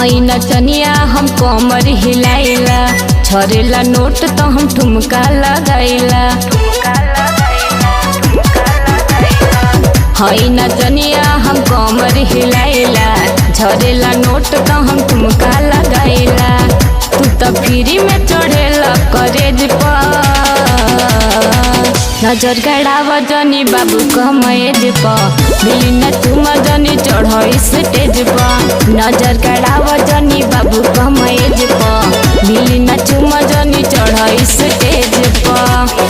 हई नचनिया हम कमर हिलाइला, छरेला नोट तो हम ठुमका लगाइला। हई नचनिया हम कमर हिलाइला, झरेला नोट तो हम ठुमका लगाइला। तू तो फ्री में चढ़ेला करेज पर, नजर गड़ाव जनी बाबू कमएज पर, मिली न तुम जनी चढ़ई स्टेज पर। नजर गड़ाव जनी बाबू कमएज पर, मिली न तुम जनी चढ़ई स्टेज पर।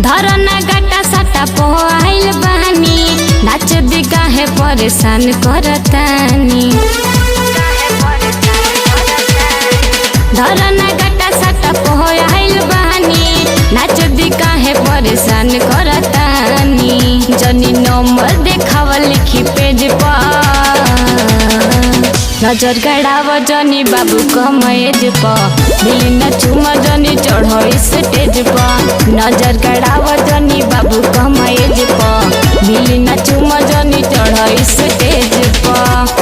धरना गटा सटा पोआइल बानी, नाच दिगा है परेशान करतानी। धरना गटा सटा पोआइल बानी, नाच दिगा है परेशान करतानी। जनी नंबर देखाव लिखी पेज पर, नजर गड़ाव जनी बाबू कमएज पर, मिली न चुम जनी चढ़ई स्टेज पर। नजर गड़ाव जनी बाबू कमएज पर, मिली न चुम जनी चढ़ई स्टेज पर।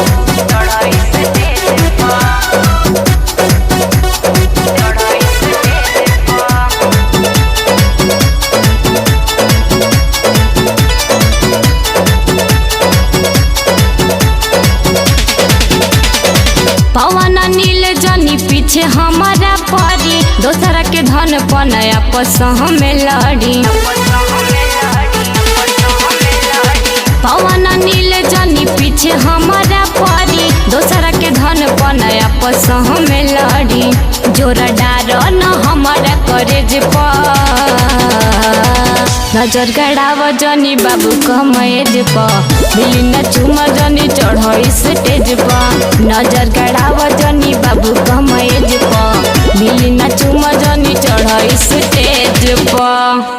पवन नील जनी पीछे हमारा परी, दोसरा के धन पनया पस हमें लड़ी। पवन नील जनी पीछे हमारा परी, दोसरा के धन पनया पस हमें लड़ी। जोरा डार न हमारा करेज पर, नजर गड़ाव जनी बाबू कमएज पर, मिली न चुम जनी चढ़ई स्टेज पर। नजर गड़ाव जनी बाबू कमएज पर, मिली न चुम जनी चढ़ई स्टेज पर।